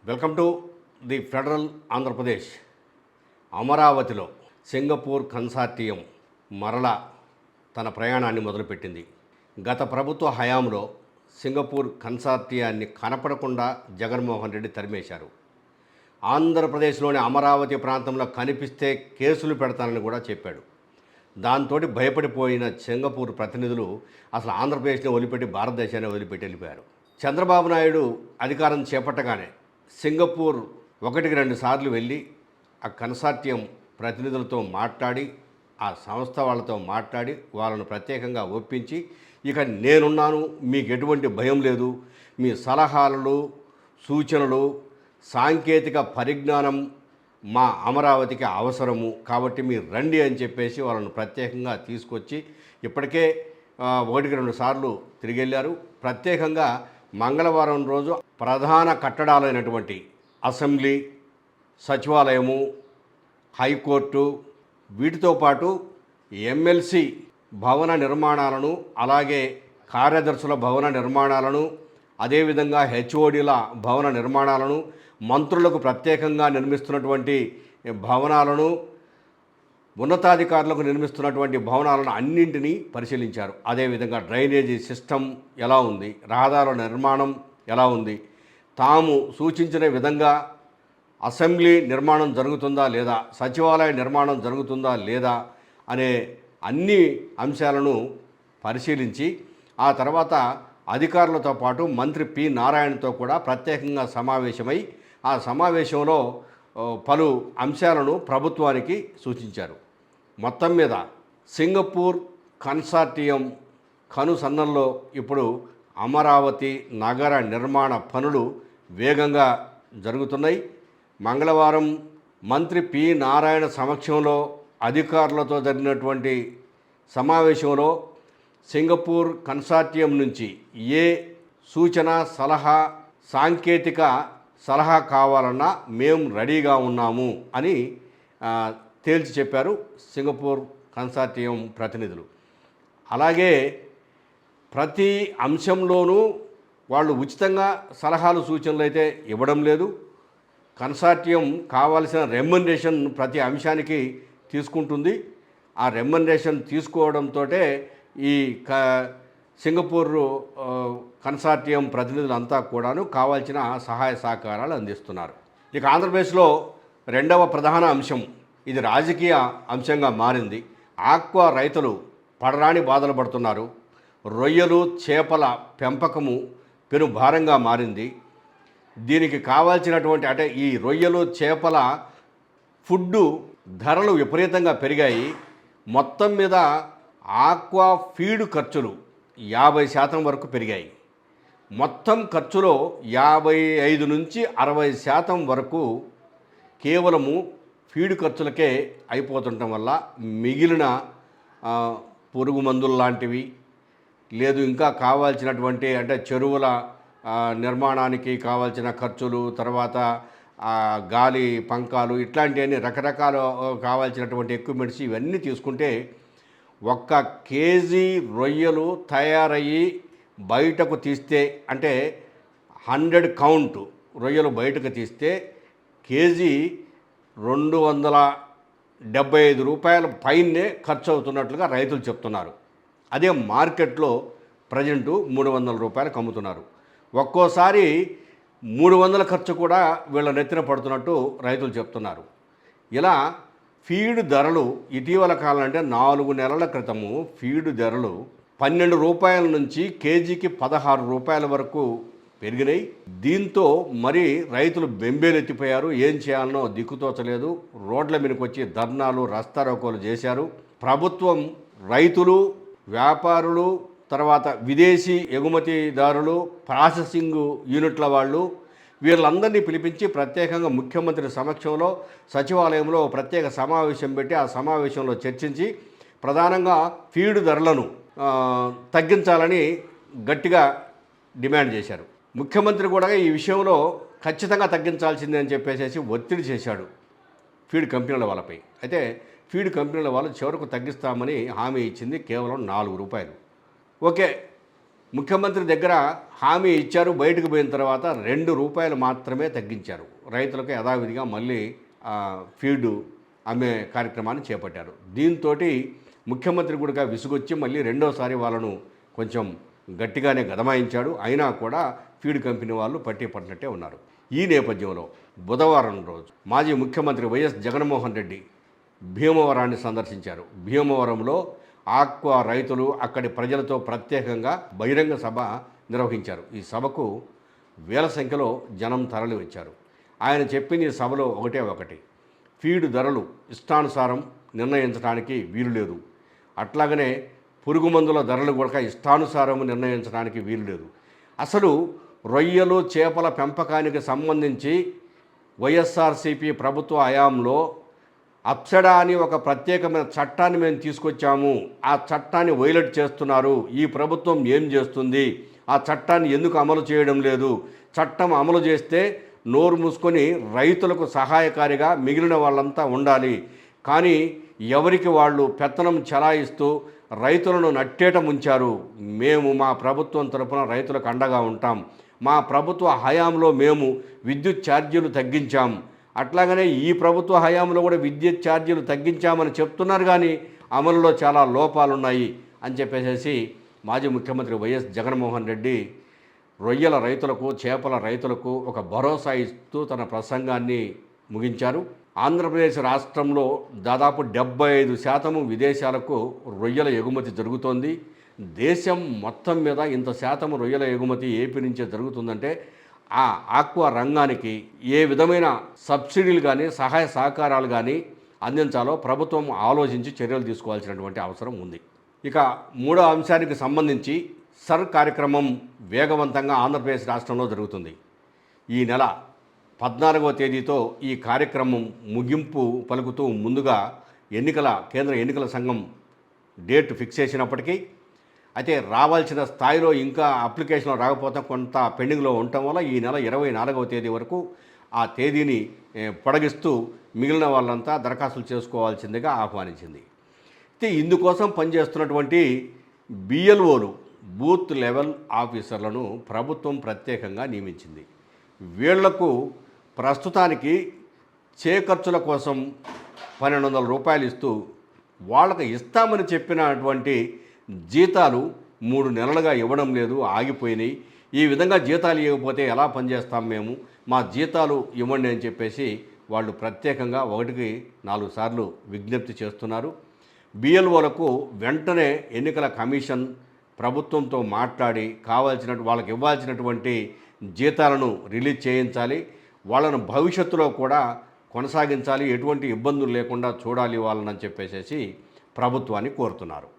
Welcome to the federal Andhra Pradesh. అమరావతిలో Singapore consortium మరల తన ప్రయాణాన్ని మొదలుపెట్టింది. గత ప్రభుత్వ హయాంలో సింగపూర్ కన్సార్టియాన్ని కనపడకుండా జగన్మోహన్ రెడ్డి తరిమేశారు. ఆంధ్రప్రదేశ్లోని అమరావతి ప్రాంతంలో కనిపిస్తే కేసులు పెడతానని కూడా చెప్పాడు. దాంతో భయపడిపోయిన సింగపూర్ ప్రతినిధులు అసలు ఆంధ్రప్రదేశ్ని వదిలిపెట్టి భారతదేశాన్ని వదిలిపెట్టి వెళ్ళిపోయారు. చంద్రబాబు నాయుడు అధికారం చేపట్టగానే సింగపూర్ 1-2 సార్లు వెళ్ళి ఆ కన్సార్టియం ప్రతినిధులతో మాట్లాడి, ఆ సంస్థ వాళ్ళతో మాట్లాడి వాళ్ళను ప్రత్యేకంగా ఒప్పించి, ఇక నేనున్నాను, మీకు ఎటువంటి భయం లేదు, మీ సలహాలు సూచనలు సాంకేతిక పరిజ్ఞానం మా అమరావతికి అవసరము కాబట్టి మీరు రండి అని చెప్పేసి వాళ్ళను ప్రత్యేకంగా తీసుకొచ్చి ఇప్పటికే 1-2 సార్లు తిరిగి వెళ్ళారు. ప్రత్యేకంగా మంగళవారం రోజు ప్రధాన కట్టడాలైనటువంటి అసెంబ్లీ, సచివాలయము, హైకోర్టు, వీటితో పాటు ఎమ్మెల్సీ భవన నిర్మాణాలను, అలాగే కార్యదర్శుల భవన నిర్మాణాలను, అదేవిధంగా హెచ్ఓడిల భవన నిర్మాణాలను, మంత్రులకు ప్రత్యేకంగా నిర్మిస్తున్నటువంటి భవనాలను, ఉన్నతాధికారులకు నిర్మిస్తున్నటువంటి భవనాలను అన్నింటినీ పరిశీలించారు. అదేవిధంగా డ్రైనేజీ సిస్టమ్ ఎలా ఉంది, రహదారుల నిర్మాణం ఎలా ఉంది, తాము సూచించిన విధంగా అసెంబ్లీ నిర్మాణం జరుగుతుందా లేదా, సచివాలయ నిర్మాణం జరుగుతుందా లేదా అనే అన్ని అంశాలను పరిశీలించి ఆ తర్వాత అధికారులతో పాటు మంత్రి పి నారాయణతో కూడా ప్రత్యేకంగా సమావేశమై ఆ సమావేశంలో పలు అంశాలను ప్రభుత్వానికి సూచించారు. మొత్తం మీద సింగపూర్ కన్సార్టియం కనుసన్నల్లో ఇప్పుడు అమరావతి నగర నిర్మాణ పనులు వేగంగా జరుగుతున్నాయి. మంగళవారం మంత్రి పి నారాయణ సమక్షంలో అధికారులతో జరిగినటువంటి సమావేశంలో సింగపూర్ కన్సార్టియం నుంచి ఏ సూచన, సలహా, సాంకేతిక సలహా కావాలన్నా మేము రెడీగా ఉన్నాము అని తేల్చి చెప్పారు సింగపూర్ కన్సార్టియం ప్రతినిధులు. అలాగే ప్రతి అంశంలోనూ వాళ్ళు ఉచితంగా సలహాలు సూచనలు అయితే ఇవ్వడం లేదు. కన్సార్టియం కావాల్సిన రెమ్యునరేషన్ ప్రతి అంశానికి తీసుకుంటుంది. ఆ రెమ్యునరేషన్ తీసుకోవడంతో ఈ సింగపూర్ కన్సార్టియం ప్రతినిధులంతా కూడాను కావాల్సిన సహాయ సహకారాలు అందిస్తున్నారు. ఇక ఆంధ్రప్రదేశ్లో రెండవ ప్రధాన అంశం, ఇది రాజకీయ అంశంగా మారింది. ఆక్వా రైతులు పడరాని బాధలు పడుతున్నారు. రొయ్యలు, చేపల పెంపకము పెను భారంగా మారింది. దీనికి కావాల్సినటువంటి అంటే ఈ రొయ్యలు, చేపల ఫుడ్డు ధరలు విపరీతంగా పెరిగాయి. మొత్తం మీద ఆక్వా ఫీడ్ ఖర్చులు 50% వరకు పెరిగాయి. మొత్తం ఖర్చులో 55 నుంచి 60% వరకు కేవలము ఫీడ్ ఖర్చులకే అయిపోతుండటం వల్ల మిగిలిన పురుగు మందులు లాంటివి లేదు, ఇంకా కావాల్సినటువంటి అంటే చెరువుల నిర్మాణానికి కావాల్సిన ఖర్చులు, తర్వాత గాలి పంకాలు, ఇట్లాంటివన్నీ రకరకాల కావాల్సినటువంటి ఎక్విప్మెంట్స్ ఇవన్నీ తీసుకుంటే 1 కేజీ రొయ్యలు తయారయ్యి బయటకు తీస్తే అంటే 100 కౌంట్ రొయ్యలు బయటకు తీస్తే కేజీ 275 రూపాయల పైనే ఖర్చు అవుతున్నట్లుగా రైతులు చెప్తున్నారు. అదే మార్కెట్లో ప్రజెంటు 300 రూపాయలకు అమ్ముతున్నారు. ఒక్కోసారి 300 ఖర్చు కూడా వీళ్ళ నెత్తిన పడుతున్నట్టు రైతులు చెప్తున్నారు. ఇలా ఫీడ్ ధరలు ఇటీవల కాలం అంటే 4 నెలల క్రితము ఫీడ్ ధరలు 12 రూపాయల నుంచి కేజీకి 16 రూపాయల వరకు పెరిగినాయి. దీంతో మరి రైతులు బెంబేలెత్తిపోయారు. ఏం చేయాలనో దిక్కుతోచలేదు. రోడ్ల మీదకి వచ్చి ధర్నాలు, రస్తారోకోలు చేశారు. ప్రభుత్వం రైతులు, వ్యాపారులు, తర్వాత విదేశీ ఎగుమతిదారులు, ప్రాసెసింగ్ యూనిట్ల వాళ్ళు వీళ్ళందరినీ పిలిపించి ప్రత్యేకంగా ముఖ్యమంత్రి సమక్షంలో సచివాలయంలో ప్రత్యేక సమావేశం పెట్టి ఆ సమావేశంలో చర్చించి ప్రధానంగా ఫీడ్ ధరలను తగ్గించాలని గట్టిగా డిమాండ్ చేశారు. ముఖ్యమంత్రి కూడా ఈ విషయంలో ఖచ్చితంగా తగ్గించాల్సిందే అని చెప్పేసి ఒత్తిడి చేశాడు ఫీడ్ కంపెనీల వాళ్ళపై. అయితే ఫీడ్ కంపెనీల వాళ్ళు చివరకు తగ్గిస్తామని హామీ ఇచ్చింది కేవలం 4 రూపాయలు. ఓకే, ముఖ్యమంత్రి దగ్గర హామీ ఇచ్చారు, బయటకు పోయిన తర్వాత ₹2 మాత్రమే తగ్గించారు. రైతులకు యథావిధిగా మళ్ళీ ఫీడ్ అమ్మే కార్యక్రమాన్ని చేపట్టారు. దీంతో ముఖ్యమంత్రి కూడా విసుగొచ్చి మళ్ళీ రెండోసారి వాళ్ళను కొంచెం గట్టిగానే గదమాయించాడు. అయినా కూడా ఫీడ్ కంపెనీ వాళ్ళు పట్టి పట్టినట్టే ఉన్నారు. ఈ నేపథ్యంలో బుధవారం రోజు మాజీ ముఖ్యమంత్రి వైఎస్ జగన్మోహన్ రెడ్డి భీమవరాన్ని సందర్శించారు. భీమవరంలో ఆక్వా రైతులు అక్కడి ప్రజలతో ప్రత్యేకంగా బహిరంగ సభ నిర్వహించారు. ఈ సభకు వేల సంఖ్యలో జనం తరలి వచ్చారు. ఆయన చెప్పింది ఈ సభలో ఒకటి, ఫీడ్ ధరలు ఇష్టానుసారం నిర్ణయించడానికి వీలు లేదు. అట్లాగనే పురుగు మందుల ధరలు కూడా ఇష్టానుసారం నిర్ణయించడానికి వీలు లేదు. అసలు రొయ్యలు చేపల పెంపకానికి సంబంధించి వైఎస్ఆర్సీపీ ప్రభుత్వ హయాంలో అప్సడా అని ఒక ప్రత్యేకమైన చట్టాన్ని మేము తీసుకొచ్చాము. ఆ చట్టాన్ని వైలేట్ చేస్తున్నారు. ఈ ప్రభుత్వం ఏం చేస్తుంది? ఆ చట్టాన్ని ఎందుకు అమలు చేయడం లేదు? చట్టం అమలు చేస్తే నోరు మూసుకొని రైతులకు సహాయకారిగా మిగిలిన వాళ్ళంతా ఉండాలి. కానీ ఎవరికి వాళ్ళు పెత్తనం చలాయిస్తూ రైతులను నట్టేట ముంచారు. మేము మా ప్రభుత్వం తరపున రైతులకు అండగా ఉంటాం. మా ప్రభుత్వ హయాంలో మేము విద్యుత్ ఛార్జీలు తగ్గించాం. అట్లాగనే ఈ ప్రభుత్వ హయాంలో కూడా విద్యుత్ ఛార్జీలు తగ్గించామని చెప్తున్నారు, కానీ అమలులో చాలా లోపాలున్నాయి అని చెప్పేసి మాజీ ముఖ్యమంత్రి వైఎస్ జగన్మోహన్ రెడ్డి రొయ్యల రైతులకు, చేపల రైతులకు ఒక భరోసా ఇస్తూ తన ప్రసంగాన్ని ముగించారు. ఆంధ్రప్రదేశ్ రాష్ట్రంలో దాదాపు 75% విదేశాలకు రొయ్యల ఎగుమతి జరుగుతోంది. దేశం మొత్తం మీద ఇంత శాతం రొయ్యల ఎగుమతి ఏపీ నుంచే జరుగుతుందంటే ఆ ఆక్వా రంగానికి ఏ విధమైన సబ్సిడీలు కానీ సహాయ సహకారాలు కానీ అందించాలో ప్రభుత్వం ఆలోచించి చర్యలు తీసుకోవాల్సినటువంటి అవసరం ఉంది. ఇక మూడో అంశానికి సంబంధించి సర్ కార్యక్రమం వేగవంతంగా ఆంధ్రప్రదేశ్ రాష్ట్రంలో జరుగుతుంది. ఈ నెల 14వ తేదీతో ఈ కార్యక్రమం ముగింపు పలుకుతూ ముందుగా కేంద్ర ఎన్నికల సంఘం డేట్ ఫిక్స్ చేసినప్పటికీ అయితే రావాల్సిన స్థాయిలో ఇంకా అప్లికేషన్లు రాకపోతే కొంత పెండింగ్లో ఉండటం వల్ల ఈ నెల 24వ తేదీ వరకు ఆ తేదీని పొడిగిస్తూ మిగిలిన వాళ్ళంతా దరఖాస్తులు చేసుకోవాల్సిందిగా ఆహ్వానించింది. అయితే ఇందుకోసం పనిచేస్తున్నటువంటి బిఎల్ఓలు, బూత్ లెవెల్ ఆఫీసర్లను ప్రభుత్వం ప్రత్యేకంగా నియమించింది. వీళ్లకు ప్రస్తుతానికి ఖర్చుల కోసం ₹1,200 ఇస్తూ వాళ్ళకి ఇస్తామని చెప్పినటువంటి జీతాలు 3 నెలలుగా ఇవ్వడం లేదు, ఆగిపోయినాయి. ఈ విధంగా జీతాలు ఇవ్వకపోతే ఎలా పనిచేస్తాం మేము, మా జీతాలు ఇవ్వండి అని చెప్పేసి వాళ్ళు ప్రత్యేకంగా 1కి 4 సార్లు విజ్ఞప్తి చేస్తున్నారు. బిఎల్ఓలకు వెంటనే ఎన్నికల కమిషన్ ప్రభుత్వంతో మాట్లాడి వాళ్ళకి ఇవ్వాల్సినటువంటి జీతాలను రిలీజ్ చేయించాలి. వాళ్ళను భవిష్యత్తులో కూడా కొనసాగించాలి, ఎటువంటి ఇబ్బందులు లేకుండా చూడాలి వాళ్ళని చెప్పేసి ప్రభుత్వాన్ని కోరుతున్నారు.